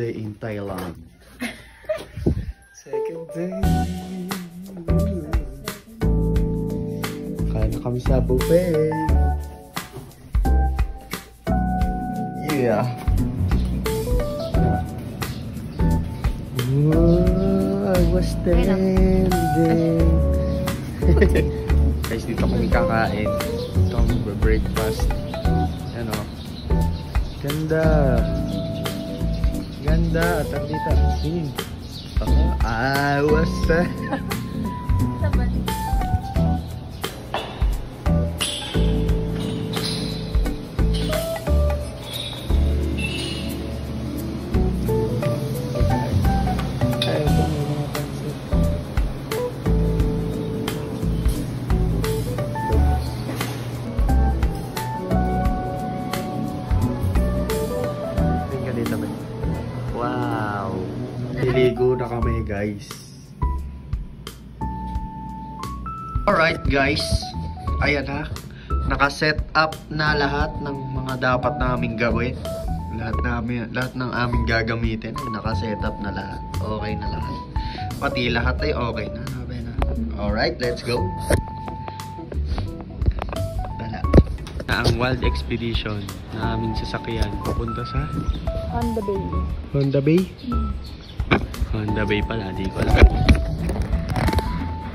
day in Thailand. Second day. Kain na kami sa buffet. Yeah. I was standing. Guys, dito kami kakain. Dito kami breakfast. Ano? Ganda. Ganda. At ang dito. Singin. I was wow. Niligo na kami, guys. Alright, guys. Ayan na. Naka-set up na lahat ng mga dapat naming gawin. Lahat ng aming gagamitin ay naka-set up na lahat. Okay na lahat. Pati lahat ay okay na. Alright, let's go. Tala. Na ang wild expedition na aming sasakyan papunta sa Honda Bay. Honda Bay? Honda Bay pala, di ko alam.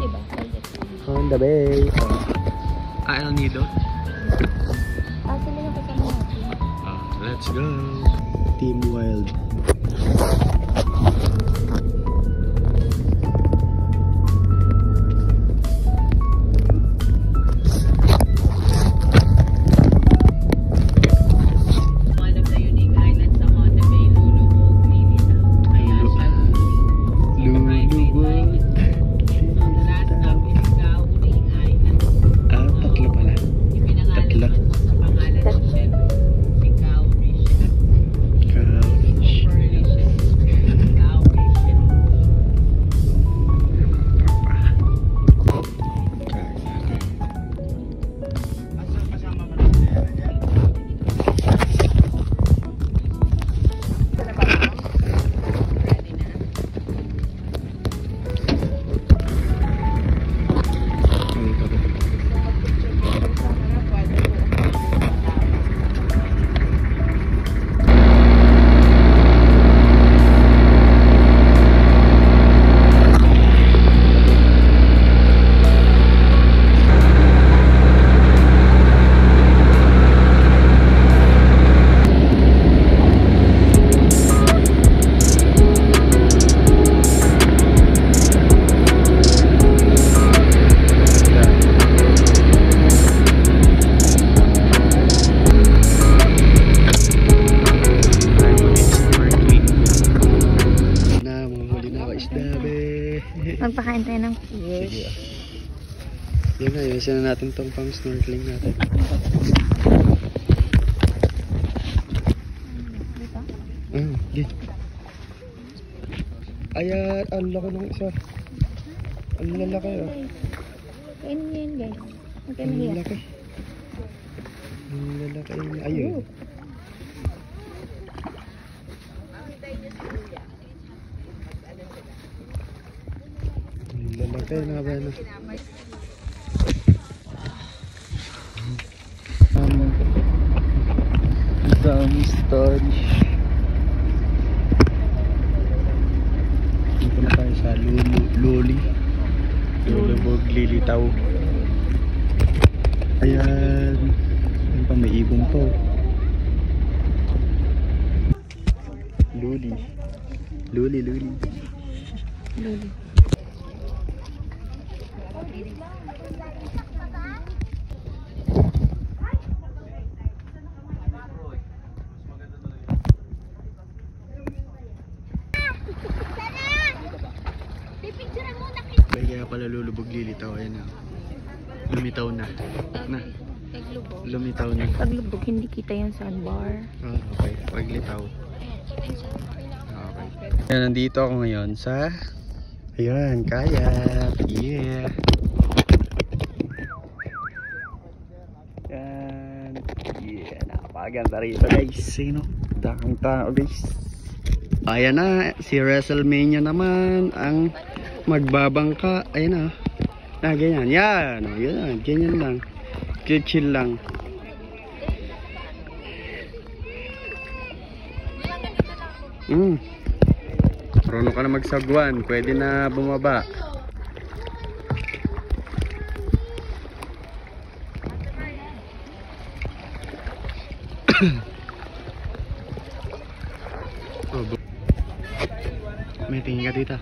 Diba? Honda Bay. El Nido. Sila na kasama natin. Let's go. Team Wild. Magpakain tayo ng fish. Yun na, isa na natin tong pang snorkeling natin. Okay. Ayan, ang laki ng isa. Ang lalaki oh. Kainin nyo yun, guys. Ang lalaki. Ang lalaki. Ayun. Lalaki na ba na? Dami story. Dito na tayo sa Lulubog Lilitaw. Ayan. Ayan pa, may ibon po. Luli. Kaya pala Lulubog Lilitaw. Ayan na. Lumitaw na. Lumitaw na. Paglubog, hindi kita yung sandbar. Okay. Paglitaw. Okay. Ayan, nandito ako ngayon sa ayan, kayak. Yeah. Ayan. Yeah. Napakaganda rito guys. Sino? Dakang tao guys. Ayan na, si WrestleMania naman ang magbabangka. Ayan na. Ganyan. Yan. Yan. Ganyan lang. Chill lang. Marunong ka na magsagwan. Pwede na bumaba. May tingin ka dito.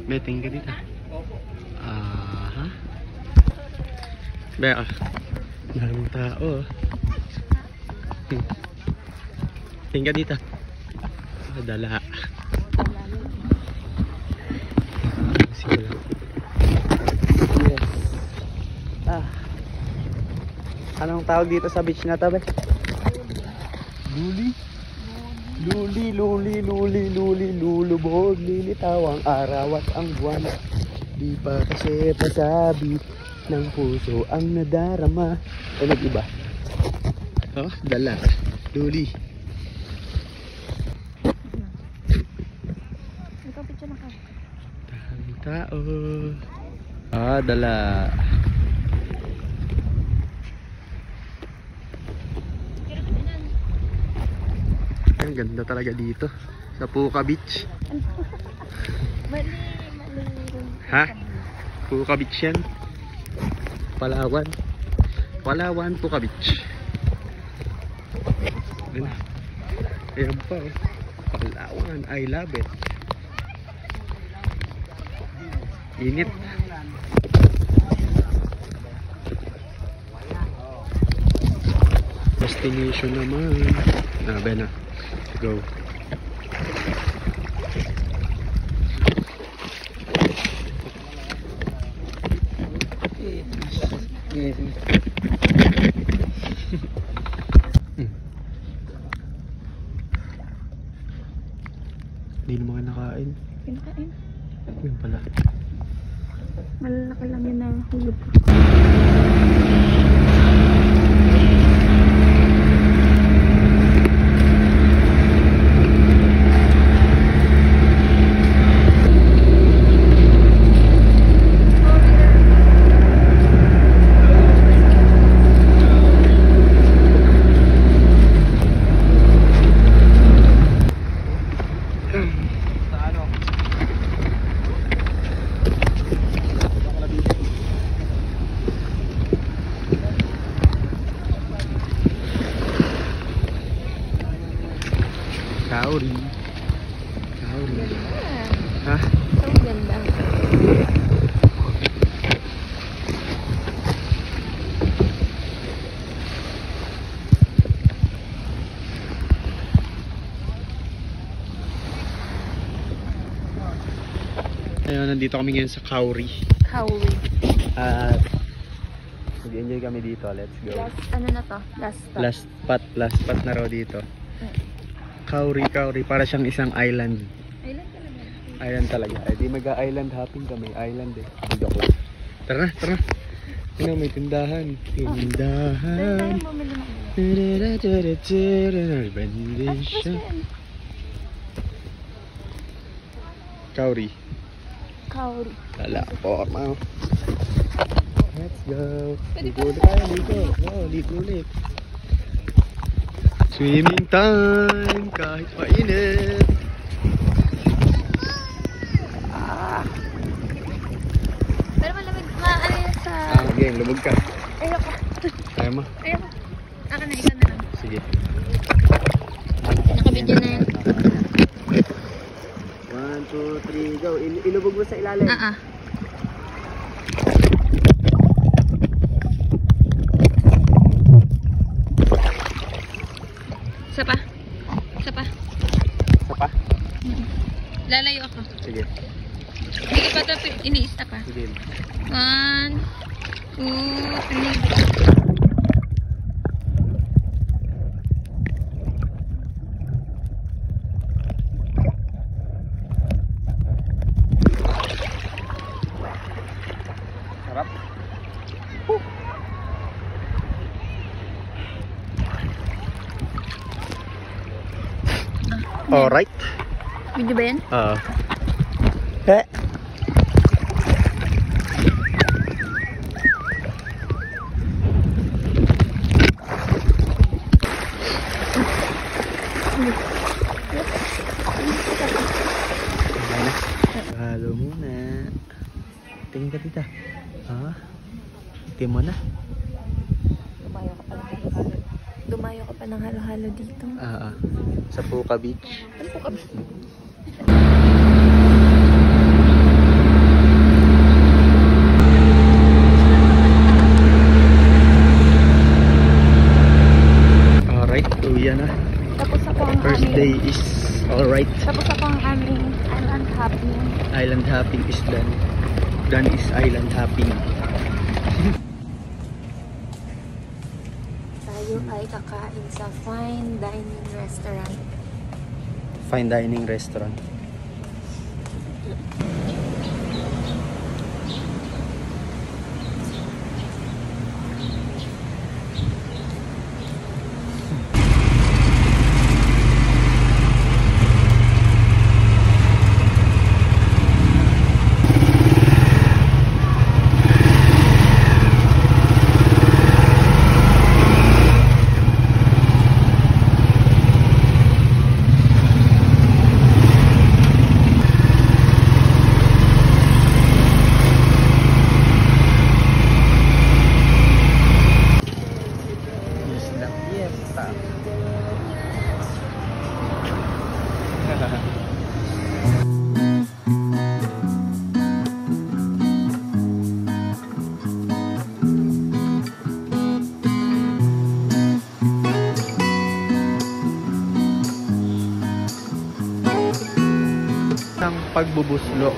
May tingin ka dito. Aha. Beka. Maraming tao. Tingin ka dito. Dala. Simula. Yes. Anong tawag dito sa beach na to, be? Luli? Lulubog, lilitaw ang araw at ang buwan. Di pa kasi pasabi ng puso ang nadarama. O nag-iba? Oh, dala. Luli. Ikaw, picture na ka. Daming tao. Dala. Ang ganda talaga dito sa Puka Beach. Mali. Ha? Puka Beach yan. Palawan. Palawan, Puka Beach. Ayan pa. Palawan. I love it. Init. Destination naman. Bena. Go. Hindi naman nakain. Pinakain. Yun pala. Malalaki lang yun na hulog. Kauri. Ha? So ganda. Ayun, nandito kami ngayon sa Kauri. Kauri. At mag-enjoy kami dito. Let's go. Ano na to? Last stop. Last spot na raw dito. Kauri. Para siyang isang island. Island talaga. Island talaga. Ay, di mag-island hopping kami. Island eh. Joke lang. Tara na. Ano, may tindahan. Tindahan. Recommendation. Kauri. Wala po. Let's go. Dito ulit tayo. Dito ulit. Swimming time. Kahit mainit. Pero malamig, ano yun sa... Game, lumog ka. Ayoko. Kaya mo? Ayoko. Aka na, ikaw na lang. Sige. Nakabidyo na yan. 1, 2, 3, go. Ilubog mo sa ilalim. Isa pa. Lalayo ako. Sige. Hindi pa ito, iniista pa. Sige. 1, 2, 3. Sarap. Alright. Video ba yan? Oo. Eh. Halo muna. Tingin ka tita. Ha? Tingin mo na. Dumayo ka pa ng halo-halo dito. Sa Puka Beach. Ano po kami? Alright, uwi na. Tapos ako ang First day is alright. Tapos ako ang aming island hopping. Island hopping is done. Done is island hopping. Tayo ay kakain sa fine dining restaurant. Fine dining restaurant. Ng pagbubuslo